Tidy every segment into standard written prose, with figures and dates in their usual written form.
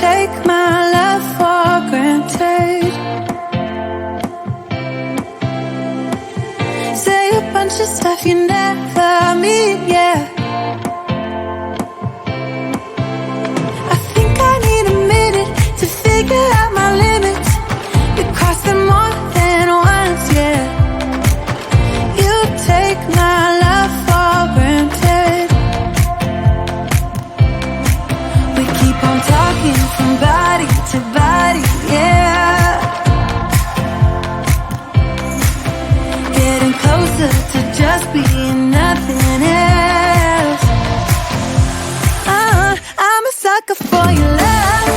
take my love for granted. Say a bunch of stuff you never mean, yeah. I think I need a minute to figure out my limits. You cross them more than once, yeah. You take my love for granted. We keep on talking from body to body, yeah. Getting closer to just being nothing else. I'm a sucker for your love,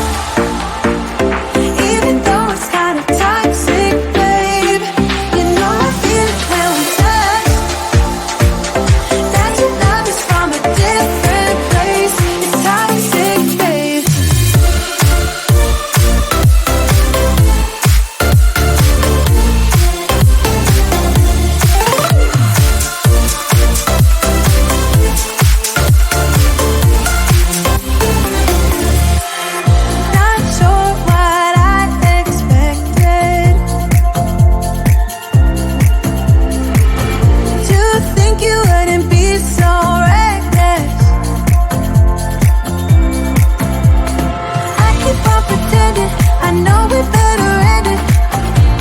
even though it's kinda toxic, babe. You know I feel it when we touch, that your love is from a different place. It's toxic, babe. Not sure what I expected. To think you wouldn't be so reckless. I keep on pretending I know we better end it.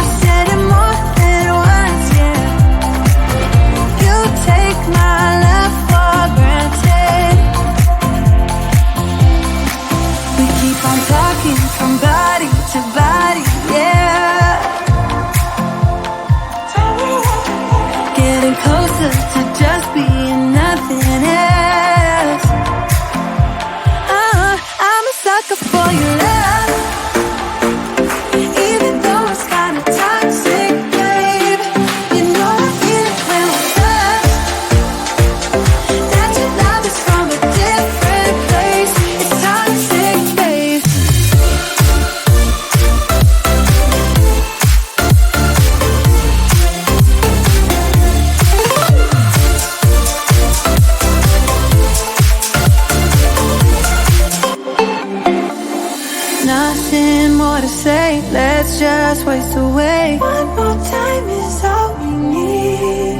I said it more than once, yeah. You take my love for granted. We keep on talking from body to body, yeah. Getting closer to just being nothing else. I'm a sucker for your love, even though it's kinda toxic, babe. You know I feel it when we touch, that your love is from a different place. It's toxic, babe. Nothing more to say, let's just waste away. One more time is all we need.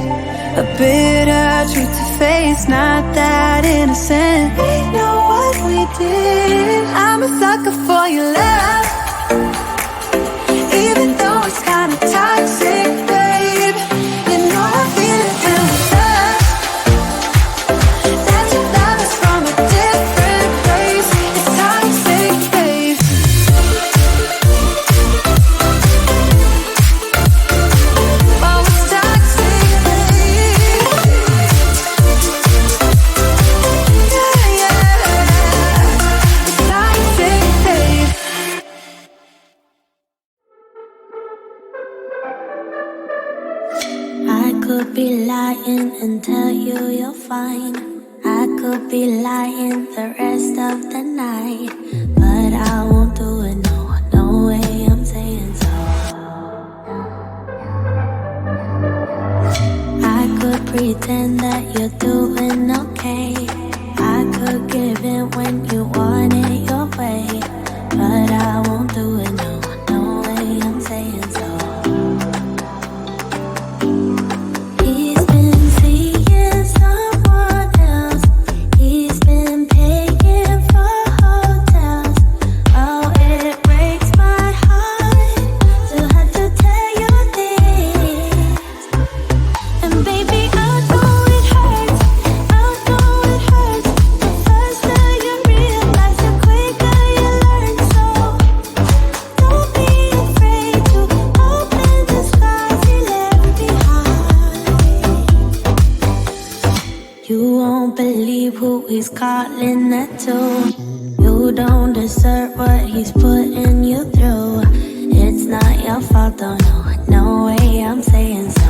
A bitter truth to face, not that innocent. We know what we did. I'm a sucker for your love, even though it's kinda toxic, babe. You know I feel it when we touch, that your love is from a different place. It's toxic, babe. Oh, it's toxic, babe. Yeah, yeah. It's toxic, babe. I could be lying and tell you you're fine. I could be lying the rest of the night, but I won't do it, no, no way I'm saying so. I could pretend that you're doing okay. I could give in when you want it your way, but I won't do it, no, no way I'm saying so. He's been seeing someone else. He's been paying for hotels. Oh, it breaks my heart to have to tell you this. And baby, I know it hurts. I know it hurts. The faster you realize, the quicker you learn. So don't be afraid to open the scars he left behind. You won't believe who he's calling that to. You don't deserve what he's putting you through. It's not your fault, though, no, no way I'm saying so.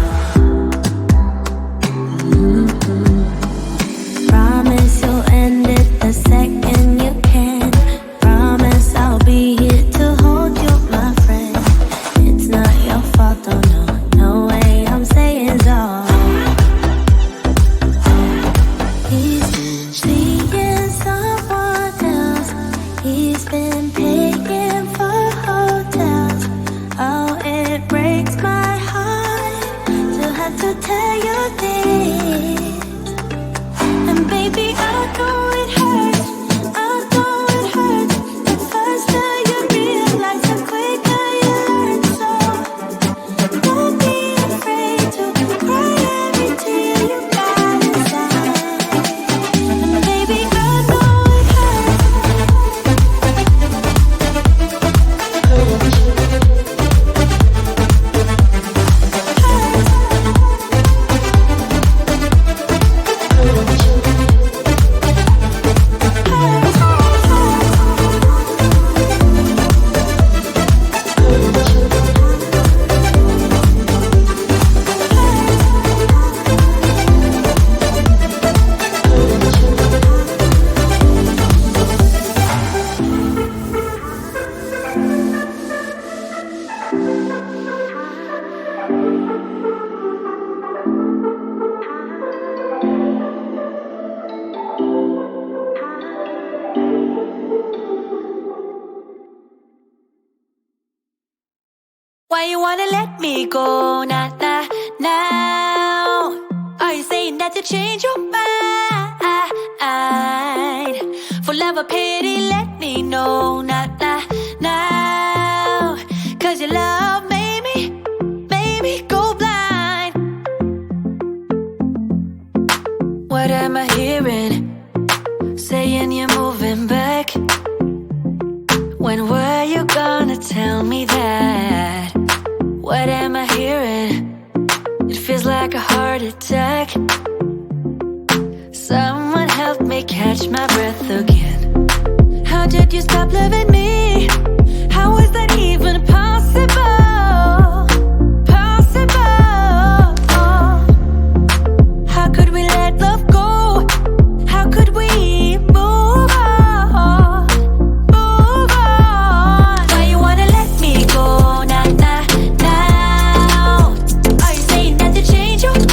Promise you'll end it the second you can. Promise I'll be here to hold you, my friend. It's not your fault, though, no, no way I'm saying so. He's seeing someone else. He's been paying you this. And baby, I know it hurts. I know it hurts. The faster you realize, the quicker you learn. So don't be afraid to cry every tear you got inside. And baby, I know it hurts. Why you wanna let me go, nah, nah, now? Are you saying that you change your mind? For love or pity, let me know, nah, nah, now. Cause your love made me go blind. What am I hearing? Saying you're moving back. When were you gonna tell me that? What am I hearing? It feels like a heart attack. Someone help me catch my breath again. How did you stop loving me? How was that even possible? Possible. How could we let love go? How could we move on? Move on. Why you wanna let me go? Nah, nah, now. Are you saying that you change your mind?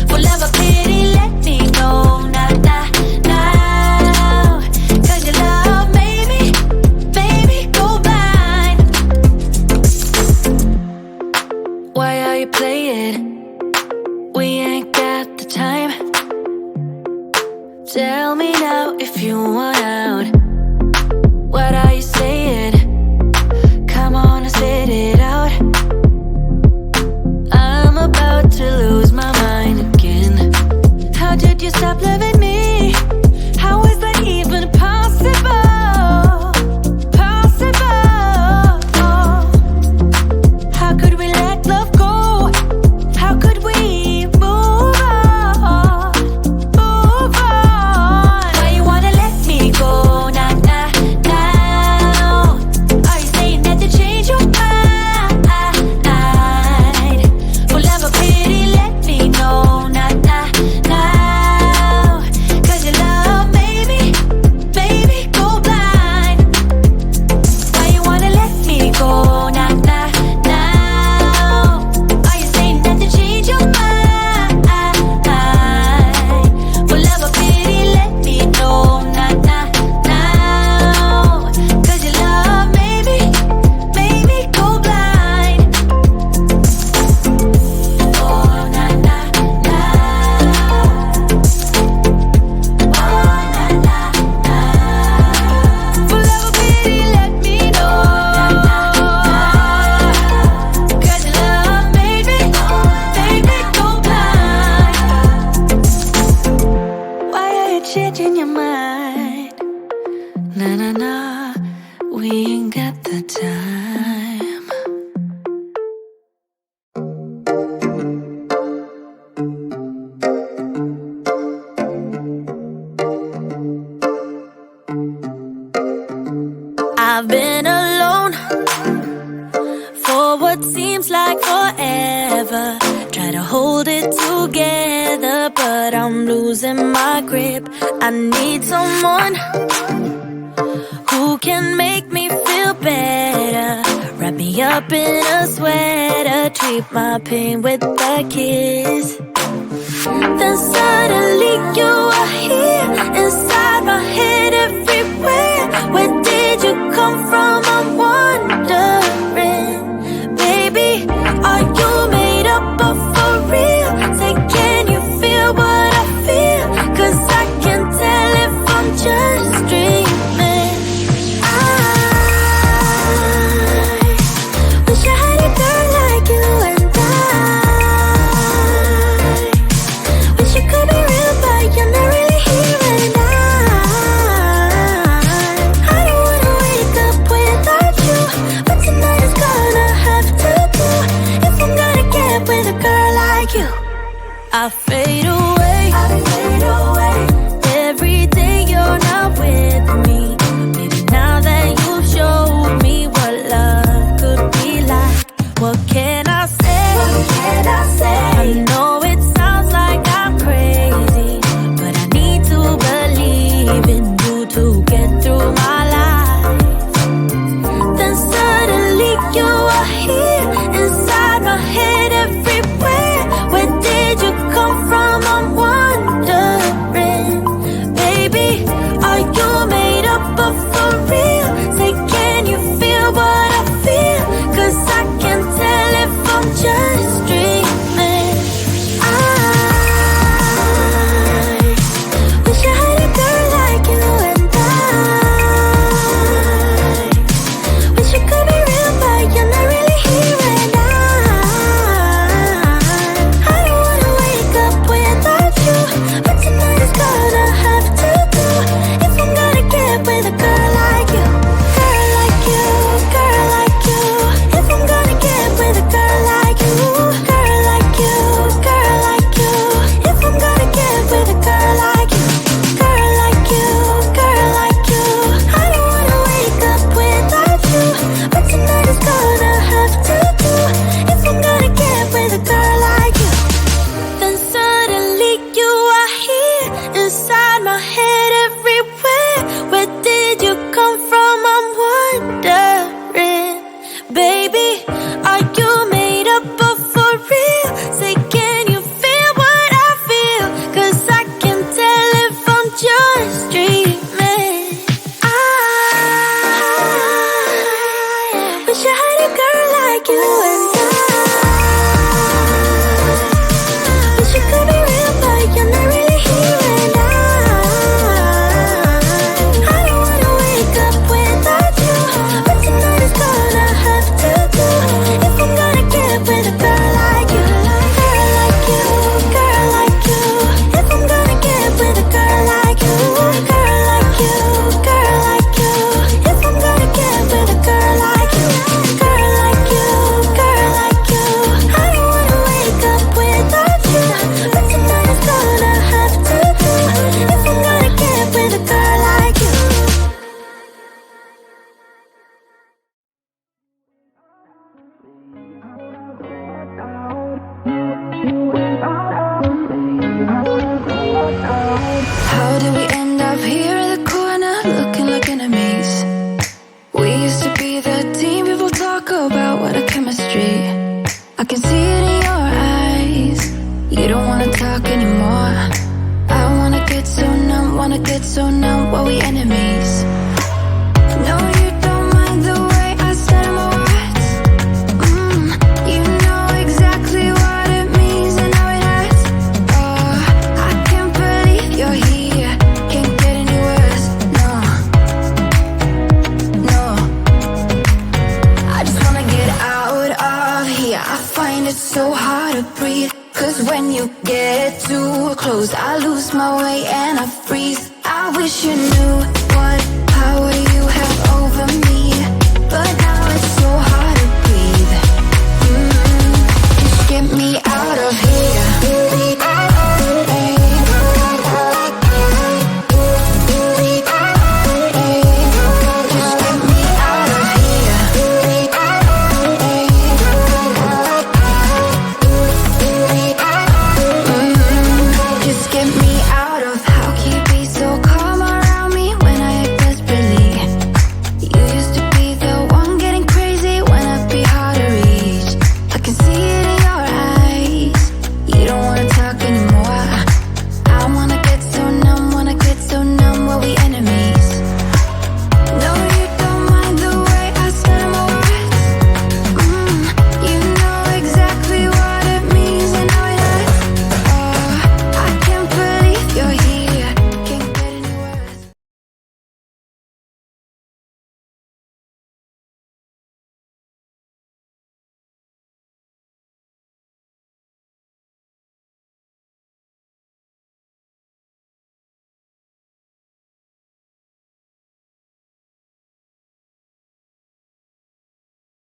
For love or pity, let me know. Nah, nah, now. Cause your love made me go blind. Why are you playing? We ain't got the time. Tell me now if you want out. What are you saying? Come on and spit it out. I'm about to lose my mind again. How did you stop loving me? How is that even possible? Possible. How could we let love go? How could we move on? Move on. Why you wanna let me go? Nah, nah, now. Are you saying that you change your mind? For love or pity, let me know. Nah, nah, now. Cause your love made me go blind. Why you wanna let me go? Nah, nah, now. Are you saying that you change your mind? For love or pity, let me know. Nah, nah, now. Cause your love made me go blind. Oh, nah, nah, now. Oh, nah, nah, now. For love or pity, let me know. Cause your love made me go blind. Why are you changing your mind? Nah, nah, nah, we ain't got the time. I've been alone for what seems like forever. Try to hold it together, but I'm losing my grip. I need someone who can make me feel better. Wrap me up in a sweater, treat my pain with a kiss. Then suddenly you are here, inside my head everywhere. Where did you come from? I'm wondering, baby, are you like you. I fade away, every day you're not with me. Maybe now that you showed me what love could be like, what can I say? I know it sounds like I'm crazy, but I need to believe in you to get through my life. Then suddenly you are here, inside my head, everywhere. Where did you come from? I'm wondering, baby, are you made up of for real? Say, can you feel what I feel? 'Cause I can tell if I'm just dreaming. I wish I had a girl like you, and I wish it could be real, but you're not really here. And I don't wanna wake up without you, but tonight is gonna have to do if I'm gonna get with a girl like you, girl like you, girl like you. If I'm gonna get with a girl like you, girl like you, girl like you. If I'm gonna get with a girl like you, girl like you, girl like you. I don't wanna wake up without you, but tonight is gonna have to do if I'm gonna get with a girl like you. Then suddenly you are here, inside my head, everywhere. Where did you come from? I'm wondering, baby, are you made up of for real? Say, can you feel what I feel? 'Cause I can tell if I'm just dreaming. I wish I had a girl like you, and I wish it could be real, but you're not really here. And I don't wanna wake up without you, but tonight is gonna have to do if I'm gonna get with a girl like you, girl like you, girl like you. If I'm gonna get with a girl like you, girl like you, girl like you. If I'm gonna get with a girl like you, girl like you, girl like you. I don't wanna wake up without you, but tonight is gonna have to do if I'm gonna get with a girl like you. How did we end up here in the corner, looking like enemies? We used to be the team people talk about, what a chemistry. I can see it in your eyes. You don't wanna talk anymore. I wanna get so numb while we enemies. No, you don't mind the way I said my words. You know exactly what it means and how it hurts. Oh, I can't believe you're here. Can't get any worse. No, no. I just wanna get out of here. I find it so hard to breathe. 'Cause when you get too close, I lose my way and I freeze. I wish you knew what power